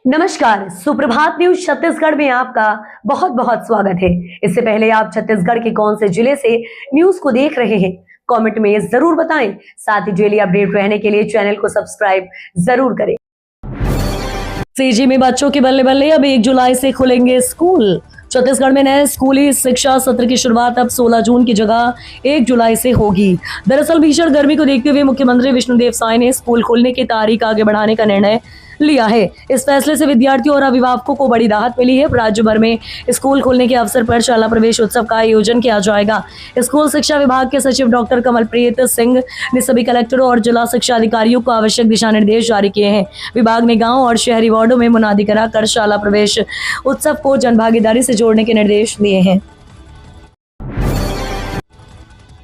नमस्कार, सुप्रभात न्यूज छत्तीसगढ़ में आपका बहुत बहुत स्वागत है। इससे पहले आप छत्तीसगढ़ के कौन से जिले से न्यूज को देख रहे हैं, कमेंट में जरूर बताएं। साथ ही डेली अपडेट रहने के लिए चैनल को सब्सक्राइब जरूर करें। सीजी में बच्चों के बल्ले बल्ले, अब 1 जुलाई से खुलेंगे स्कूल। छत्तीसगढ़ में नए स्कूली शिक्षा सत्र की शुरुआत अब 16 जून की जगह 1 जुलाई से होगी। दरअसल भीषण गर्मी को देखते हुए मुख्यमंत्री विष्णुदेव साय ने स्कूल खोलने की तारीख आगे बढ़ाने का निर्णय लिया है। इस फैसले से विद्यार्थियों और अभिभावकों को बड़ी राहत मिली है। राज्य भर में स्कूल खोलने के अवसर पर शाला प्रवेश उत्सव का आयोजन किया जाएगा। स्कूल शिक्षा विभाग के सचिव डॉक्टर कमलप्रीत सिंह ने सभी कलेक्टरों और जिला शिक्षा अधिकारियों को आवश्यक दिशा निर्देश जारी किए हैं। विभाग ने गाँव और शहरी वार्डों में मुनादी कराकर शाला प्रवेश उत्सव को जनभागीदारी से जोड़ने के निर्देश दिए हैं।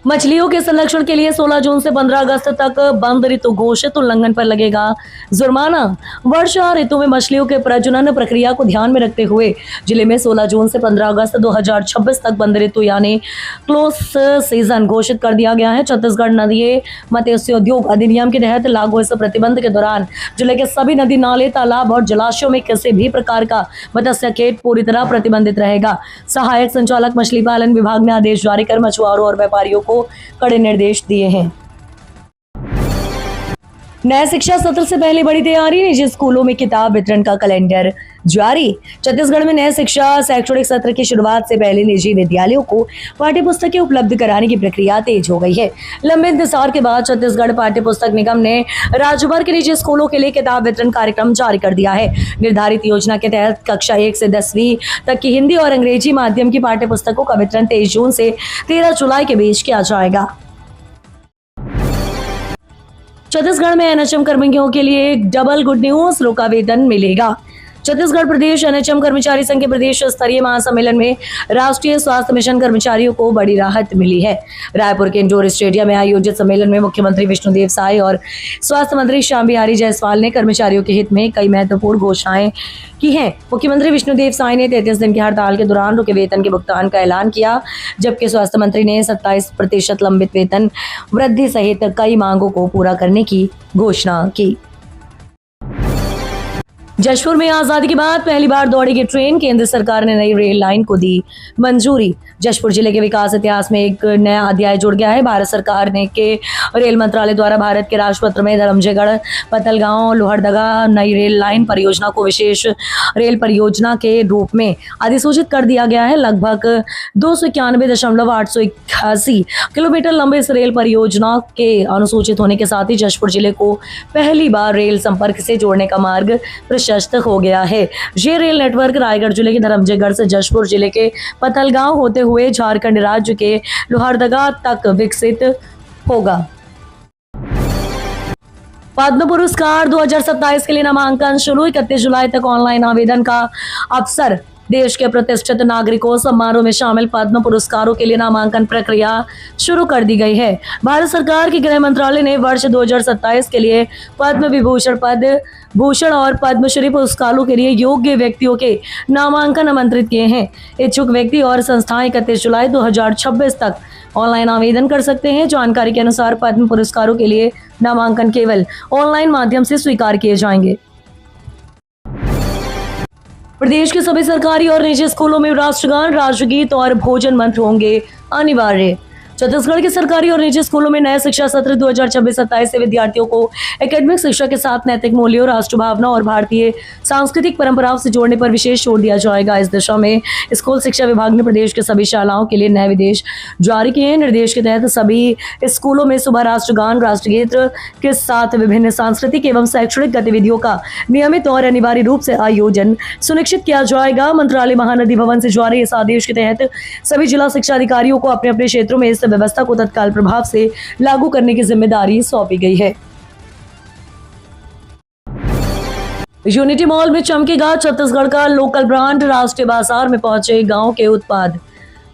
मछलियों के संरक्षण के लिए 16 जून से 15 अगस्त तक बंद ऋतु घोषित, उल्लंघन पर लगेगा जुर्माना। वर्षा ऋतु में मछलियों के प्रजनन प्रक्रिया को ध्यान में रखते हुए जिले में 16 जून से 15 अगस्त 2026 तक बंद ऋतु यानी क्लोज सीजन घोषित कर दिया गया है। छत्तीसगढ़ नदी मत्स्योद्योग अधिनियम के तहत लागू इस प्रतिबंध के दौरान जिले के सभी नदी नाले, तालाब और जलाशयों में किसी भी प्रकार का मत्स्य खेत पूरी तरह प्रतिबंधित रहेगा। सहायक संचालक मछली पालन विभाग ने आदेश जारी कर मछुआरों और व्यापारियों को कड़े निर्देश दिए हैं। नए शिक्षा सत्र से पहले बड़ी तैयारी, निजी स्कूलों में किताब वितरण का कैलेंडर जारी। छत्तीसगढ़ में नए शिक्षा शैक्षणिक सत्र की शुरुआत से पहले निजी विद्यालयों को पाठ्य पुस्तकें उपलब्ध कराने की प्रक्रिया तेज हो गई है। लंबे इंतजार के बाद छत्तीसगढ़ पाठ्य पुस्तक निगम ने राज्य भर के निजी स्कूलों के लिए किताब वितरण कार्यक्रम जारी कर दिया है। निर्धारित योजना के तहत कक्षा 1 से 10वीं तक की हिंदी और अंग्रेजी माध्यम की पाठ्य पुस्तकों का वितरण 23 जून से 13 जुलाई के बीच किया जाएगा। छत्तीसगढ़ में एनएचएम कर्मियों के लिए डबल गुड न्यूज, रोका वेतन मिलेगा। छत्तीसगढ़ प्रदेश एनएचएम कर्मचारी संघ के प्रदेश स्तरीय महासम्मेलन में राष्ट्रीय स्वास्थ्य मिशन कर्मचारियों को बड़ी राहत मिली है। रायपुर के इंडोर स्टेडियम में आयोजित सम्मेलन में मुख्यमंत्री विष्णुदेव साय और स्वास्थ्य मंत्री श्याम बिहारी जायसवाल ने कर्मचारियों के हित में कई महत्वपूर्ण घोषणाएं की हैं। मुख्यमंत्री विष्णुदेव साय ने 33 दिन की हड़ताल के दौरान रुके वेतन के भुगतान का ऐलान किया, जबकि स्वास्थ्य मंत्री ने 27% लंबित वेतन वृद्धि सहित कई मांगों को पूरा करने की घोषणा की। जशपुर में आजादी के बाद पहली बार दौड़ेगी ट्रेन, केंद्र सरकार ने नई रेल लाइन को दी मंजूरी। जशपुर जिले के विकास इतिहास में एक नया अध्याय जुड़ गया है। भारत सरकार ने के रेल मंत्रालय द्वारा भारत के राजपत्र में धरमजयगढ़, पतलगांव, लोहरदगा नई रेल लाइन परियोजना को विशेष रेल परियोजना के रूप में अधिसूचित कर दिया गया है। लगभग 291.881 किलोमीटर लंबे इस रेल परियोजना के अनुसूचित होने के साथ ही जशपुर जिले को पहली बार रेल संपर्क से जोड़ने का मार्ग प्रशस्त हो गया है। ये रेल नेटवर्क रायगढ़ जिले के धरमजयगढ़ से जशपुर जिले के पतलगांव होते हुए झारखंड राज्य के लोहरदगा तक विकसित होगा। पद्म पुरस्कार 2027 के लिए नामांकन शुरू, 31 जुलाई तक ऑनलाइन आवेदन का अवसर। देश के प्रतिष्ठित नागरिकों समारोह में शामिल पद्म पुरस्कारों के लिए नामांकन प्रक्रिया शुरू कर दी गई है। भारत सरकार के गृह मंत्रालय ने वर्ष 2027 के लिए पद्म विभूषण, पद्म भूषण और पद्मश्री पुरस्कारों के लिए योग्य व्यक्तियों के नामांकन आमंत्रित किए हैं। इच्छुक व्यक्ति और संस्थाएं 31 जुलाई 2026 तक ऑनलाइन आवेदन कर सकते हैं। जानकारी के अनुसार पद्म पुरस्कारों के लिए नामांकन केवल ऑनलाइन माध्यम से स्वीकार किए जाएंगे। प्रदेश के सभी सरकारी और निजी स्कूलों में राष्ट्रगान, राष्ट्रगीत और भोजन मंत्र होंगे अनिवार्य। छत्तीसगढ़ के सरकारी और निजी स्कूलों में नए शिक्षा सत्र 2026-27 से विद्यार्थियों को एकेडमिक शिक्षा के साथ नैतिक मूल्यों, राष्ट्र भावना और भारतीय सांस्कृतिक परंपराओं से जोड़ने पर विशेष जोर दिया जाएगा। इस दिशा में स्कूल शिक्षा विभाग ने प्रदेश के सभी शालाओं के लिए नए निर्देश जारी किए हैं। निर्देश के तहत सभी स्कूलों में सुबह राष्ट्रगान, राष्ट्रगीत के साथ विभिन्न सांस्कृतिक एवं शैक्षणिक गतिविधियों का नियमित और अनिवार्य रूप से आयोजन सुनिश्चित किया जाएगा। मंत्रालय महानदी भवन से जारी इस आदेश के तहत सभी जिला शिक्षा अधिकारियों को अपने अपने क्षेत्रों में इस व्यवस्था को तत्काल प्रभाव से लागू करने की जिम्मेदारी सौंपी गई है। यूनिटी मॉल में चमकेगा छत्तीसगढ़ का लोकल ब्रांड, राष्ट्रीय बाजार में पहुंचे गांव के उत्पाद।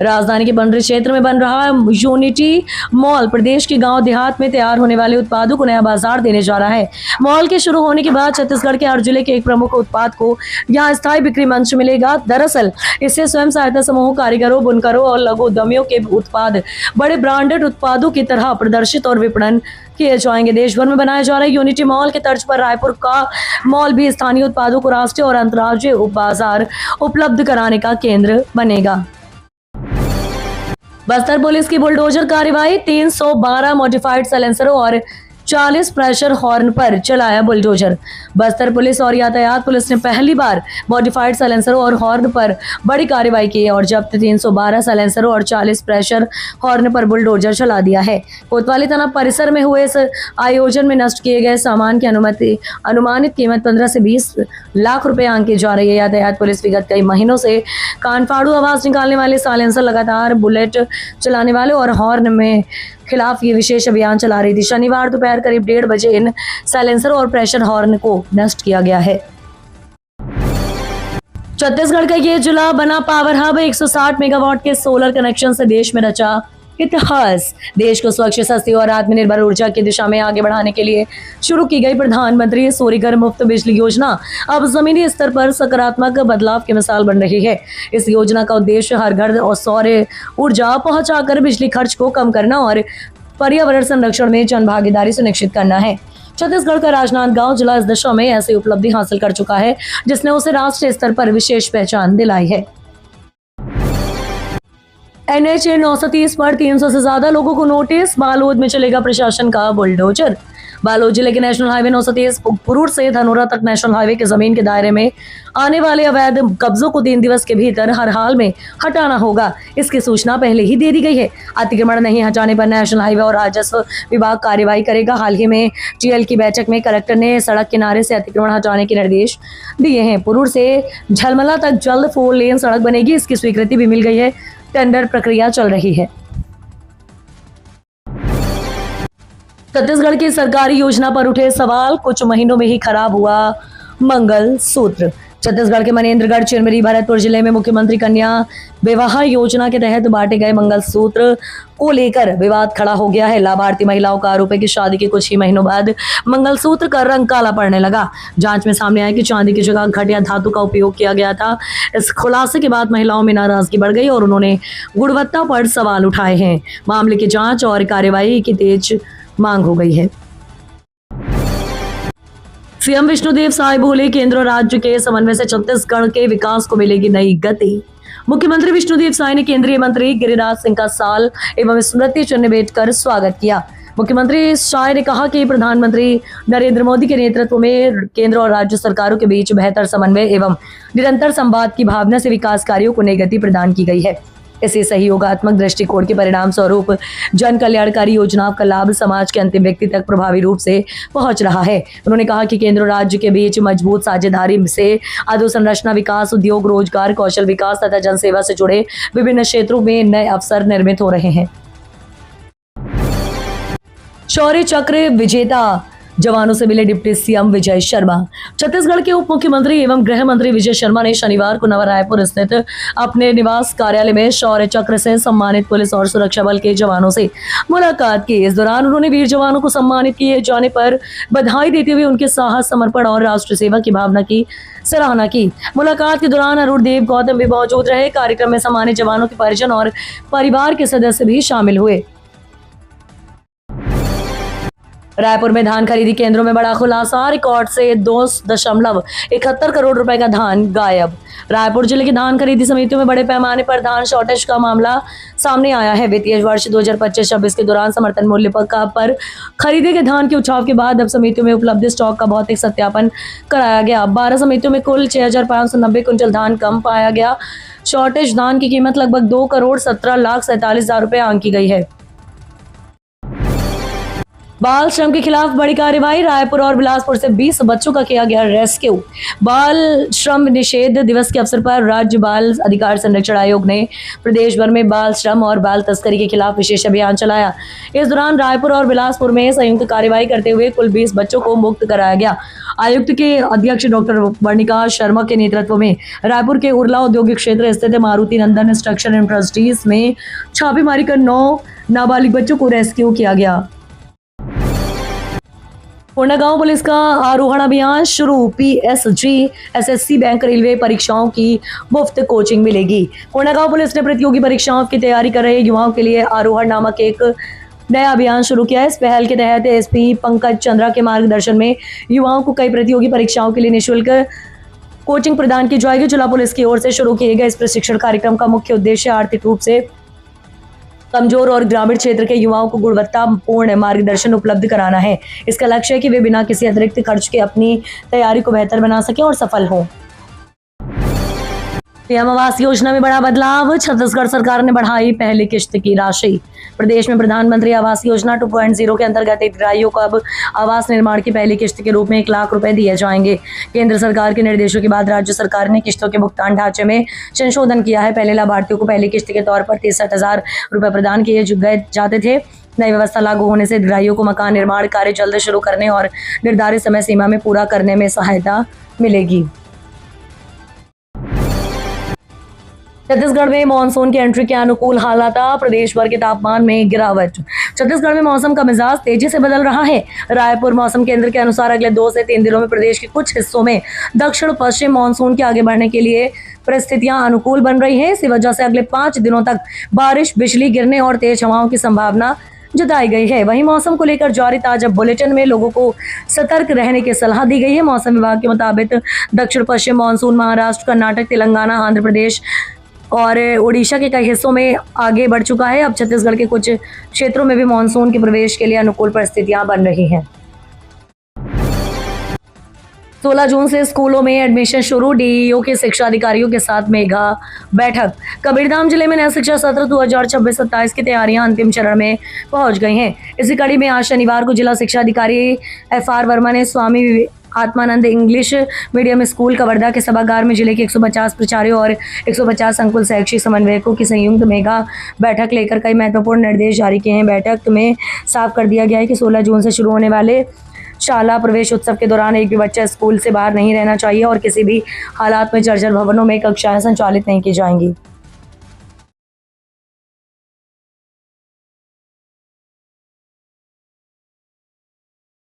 राजधानी के बंडरी क्षेत्र में बन रहा यूनिटी मॉल प्रदेश के गांव देहात में तैयार होने वाले उत्पादों को नया बाजार देने जा रहा है। मॉल के शुरू होने के बाद छत्तीसगढ़ के हर जिले के एक प्रमुख उत्पाद को यहां स्थायी बिक्री मंच मिलेगा। दरअसल इससे स्वयं सहायता समूह, कारीगरों, बुनकरों और लघु उद्यमियों के उत्पाद बड़े ब्रांडेड उत्पादों की तरह प्रदर्शित और विपणन किए जाएंगे। देश भर में बनाए जा रहे यूनिटी मॉल के तर्ज पर रायपुर का मॉल भी स्थानीय उत्पादों को राष्ट्रीय और अंतर्राष्ट्रीय बाजार उपलब्ध कराने का केंद्र बनेगा। बस्तर पुलिस की बुलडोजर कार्रवाई, 312 मॉडिफाइड साइलेंसरों और 40 प्रेशर हॉर्न पर चलाया बुलडोजर। बस्तर पुलिस और यातायात पुलिस ने पहली बार मॉडिफाइड साइलेंसरों और हॉर्न पर बड़ी कार्रवाई की है और जब्त 312 साइलेंसरों और 40 प्रेशर हॉर्न पर बुलडोजर चला दिया है। कोतवाली थाना परिसर में हुए इस आयोजन में नष्ट किए गए सामान की अनुमानित कीमत 15 से 20 लाख रुपए आंकी जा रही है। यातायात पुलिस विगत कई महीनों से कानफाड़ू आवाज निकालने वाले साइलेंसर, लगातार बुलेट चलाने वाले और हॉर्न में खिलाफ ये विशेष अभियान चला रही थी। शनिवार दोपहर करीब 1:30 बजे इन साइलेंसर और प्रेशर हॉर्न को नष्ट किया गया है। छत्तीसगढ़ का ये जिला बना पावर हब, 160 मेगावाट के सोलर कनेक्शन से देश में रचा इतिहास। देश को स्वच्छ, सस्ती और आत्मनिर्भर ऊर्जा की दिशा में आगे बढ़ाने के लिए शुरू की गई प्रधानमंत्री सूर्यघर मुफ्त बिजली योजना अब जमीनी स्तर पर सकारात्मक बदलाव की मिसाल बन रही है। इस योजना का उद्देश्य हर घर और सौर ऊर्जा पहुंचाकर बिजली खर्च को कम करना और पर्यावरण संरक्षण में जन भागीदारी सुनिश्चित करना है। छत्तीसगढ़ का राजनांदगांव जिला इस दिशा में ऐसी उपलब्धि हासिल कर चुका है जिसने उसे राष्ट्रीय स्तर पर विशेष पहचान दिलाई है। NH 930 पर 300 से ज्यादा लोगों को नोटिस, बालोद में चलेगा प्रशासन का बुलडोजर। बालोद जिले के नेशनल हाईवे 930 पुरूर से धनोरा तक नेशनल हाईवे के जमीन के दायरे में आने वाले अवैध कब्जों को 3 दिवस के भीतर हर हाल में हटाना होगा। इसकी सूचना पहले ही दे दी गई है। अतिक्रमण नहीं हटाने पर नेशनल हाईवे और राजस्व विभाग कार्रवाई करेगा। हाल ही में TL की बैठक में कलेक्टर ने सड़क किनारे से अतिक्रमण हटाने के निर्देश दिए हैं। पुरूर से झलमला तक जल्द 4 लेन सड़क बनेगी, इसकी स्वीकृति भी मिल गई है। टेंडर प्रक्रिया चल रही है। छत्तीसगढ़ की सरकारी योजना पर उठे सवाल, कुछ महीनों में ही खराब हुआ मंगल सूत्र। छत्तीसगढ़ के मनेन्द्रगढ़, चिरमिरी, भरतपुर जिले में मुख्यमंत्री कन्या विवाह योजना के तहत बांटे गए मंगलसूत्र को लेकर विवाद खड़ा हो गया है। लाभार्थी महिलाओं का आरोप है कि शादी के कुछ ही महीनों बाद मंगलसूत्र का रंग काला पड़ने लगा। जांच में सामने आया कि चांदी की जगह घटिया धातु का उपयोग किया गया था। इस खुलासे के बाद महिलाओं में नाराजगी बढ़ गई और उन्होंने गुणवत्ता पर सवाल उठाए हैं। मामले की जांच और कार्रवाई की तेज मांग हो गई है। सीएम विष्णुदेव साय बोले, केंद्र और राज्य के समन्वय से छत्तीसगढ़ के विकास को मिलेगी नई गति। मुख्यमंत्री विष्णुदेव साय ने केंद्रीय मंत्री गिरिराज सिंह का साल एवं स्मृति चिन्ह भेंट कर स्वागत किया। मुख्यमंत्री साय ने कहा कि प्रधानमंत्री नरेंद्र मोदी के नेतृत्व में केंद्र और राज्य सरकारों के बीच बेहतर समन्वय एवं निरंतर संवाद की भावना से विकास कार्यों को नई गति प्रदान की गई है। इसी सहयोगात्मक दृष्टिकोण के परिणाम स्वरूप जन कल्याणकारी योजनाओं का लाभ समाज के अंतिम व्यक्ति तक प्रभावी रूप से पहुंच रहा है। उन्होंने कहा कि केंद्र और राज्य के बीच मजबूत साझेदारी से अधोसंरचना विकास, उद्योग, रोजगार, कौशल विकास तथा जनसेवा से जुड़े विभिन्न क्षेत्रों में नए अवसर निर्मित हो रहे हैं। शौर्य चक्र विजेता जवानों से मिले डिप्टी सीएम विजय शर्मा। छत्तीसगढ़ के उप मुख्यमंत्री एवं गृह मंत्री विजय शर्मा ने शनिवार को नवा रायपुर स्थित अपने निवास कार्यालय में शौर्य चक्र से सम्मानित पुलिस और सुरक्षा बल के जवानों से मुलाकात की। इस दौरान उन्होंने वीर जवानों को सम्मानित किए जाने पर बधाई देते हुए उनके साहस, समर्पण और राष्ट्र सेवा की भावना की सराहना की। मुलाकात के दौरान अरुणदेव गौतम भी मौजूद रहे। कार्यक्रम में सम्मानित जवानों के परिजन और परिवार के सदस्य भी शामिल हुए। रायपुर में धान खरीदी केंद्रों में बड़ा खुलासा, रिकॉर्ड से 2.71 करोड़ रुपए का धान गायब। रायपुर जिले की धान खरीदी समितियों में बड़े पैमाने पर धान शॉर्टेज का मामला सामने आया है। वित्तीय वर्ष 2025-26 के दौरान समर्थन मूल्य पर खरीदे गए धान के उठाव के बाद अब समितियों में उपलब्ध स्टॉक का भौतिक सत्यापन कराया गया। 12 समितियों में कुल 6,590 क्विंटल धान कम पाया गया। शॉर्टेज धान की कीमत लगभग 2,17,47,000 रुपए आंकी गई है। बाल श्रम के खिलाफ बड़ी कार्रवाई, रायपुर और बिलासपुर से 20 बच्चों का किया गया रेस्क्यू। बाल श्रम निषेध दिवस के अवसर पर राज्य बाल अधिकार संरक्षण आयोग ने प्रदेश भर में बाल श्रम और बाल तस्करी के खिलाफ विशेष अभियान चलाया। इस दौरान रायपुर और बिलासपुर में संयुक्त कार्रवाई करते हुए कुल 20 बच्चों को मुक्त कराया गया। आयुक्त के अध्यक्ष डॉक्टर वर्णिका शर्मा के नेतृत्व में रायपुर के उर्ला औद्योगिक क्षेत्र स्थित मारुति नंदन स्ट्रक्चर इंडस्ट्रीज में छापेमारी कर 9 नाबालिग बच्चों को रेस्क्यू किया गया। कोंडागांव पुलिस का आरोहण अभियान शुरू, पीएसजी, एसएससी, बैंक, रेलवे परीक्षाओं की मुफ्त कोचिंग मिलेगी। कोंडागांव पुलिस ने प्रतियोगी परीक्षाओं की तैयारी कर रहे युवाओं के लिए आरोहण नामक एक नया अभियान शुरू किया है। इस पहल के तहत एसपी पंकज चंद्रा के मार्गदर्शन में युवाओं को कई प्रतियोगी परीक्षाओं के लिए निःशुल्क कोचिंग प्रदान की जाएगी। जिला पुलिस की ओर से शुरू किए गए इस प्रशिक्षण कार्यक्रम का मुख्य उद्देश्य आर्थिक रूप से कमजोर और ग्रामीण क्षेत्र के युवाओं को गुणवत्तापूर्ण मार्गदर्शन उपलब्ध कराना है। इसका लक्ष्य है कि वे बिना किसी अतिरिक्त खर्च के अपनी तैयारी को बेहतर बना सकें और सफल हों। पीएम आवास योजना में बड़ा बदलाव, छत्तीसगढ़ सरकार ने बढ़ाई पहली किश्त की राशि। प्रदेश में प्रधानमंत्री आवास योजना 2.0 के अंतर्गत हितग्राहियों को अब आवास निर्माण की पहली किश्त के रूप में 1 लाख रुपए दिए जाएंगे। केंद्र सरकार के निर्देशों के बाद राज्य सरकार ने किश्तों के भुगतान ढांचे में संशोधन किया है। पहले लाभार्थियों को पहली किश्त के तौर पर 63,000 रुपए प्रदान किए जाते थे। नई व्यवस्था लागू होने से हितग्राहियों को मकान निर्माण कार्य जल्द शुरू करने और निर्धारित समय सीमा में पूरा करने में सहायता मिलेगी। छत्तीसगढ़ में मानसून की एंट्री के अनुकूल हालात, प्रदेश भर के तापमान में गिरावट। छत्तीसगढ़ में मौसम का मिजाज तेजी से बदल रहा है। रायपुर मौसम केंद्र के अनुसार अगले 2 से 3 दिनों में प्रदेश के कुछ हिस्सों में दक्षिण पश्चिम मानसून के आगे बढ़ने के लिए परिस्थितियां अनुकूल बन रही है। इसी वजह से अगले 5 दिनों तक बारिश, बिजली गिरने और तेज हवाओं की संभावना जताई गई है। वहीं मौसम को लेकर जारी ताजा बुलेटिन में लोगों को सतर्क रहने की सलाह दी गई है। मौसम विभाग के मुताबिक दक्षिण पश्चिम मानसून महाराष्ट्र, कर्नाटक, तेलंगाना, आंध्र प्रदेश और ओडिशा के कई हिस्सों में आगे बढ़ चुका है। अब छत्तीसगढ़ के कुछ क्षेत्रों में भी मानसून के प्रवेश के लिए अनुकूल परिस्थितियां बन रही हैं। 16 जून से स्कूलों में एडमिशन शुरू, डीईओ के शिक्षा अधिकारियों के साथ मेगा बैठक। कबीरधाम जिले में नया शिक्षा सत्र 2026-27 की तैयारियां अंतिम चरण में पहुंच गई हैं। इसी कड़ी में आज शनिवार को जिला शिक्षा अधिकारी FR वर्मा ने Swami Atmanand English medium school Kawardha के सभागार में जिले के 150 प्राचार्यों और 150 संकुल शैक्षिक समन्वयकों की संयुक्त मेगा बैठक लेकर कई महत्वपूर्ण निर्देश जारी किए हैं। बैठक में साफ कर दिया गया है कि 16 जून से शुरू होने वाले शाला प्रवेश उत्सव के दौरान एक भी बच्चा स्कूल से बाहर नहीं रहना चाहिए और किसी भी हालात में जर्जर भवनों में कक्षाएं संचालित नहीं की जाएंगी।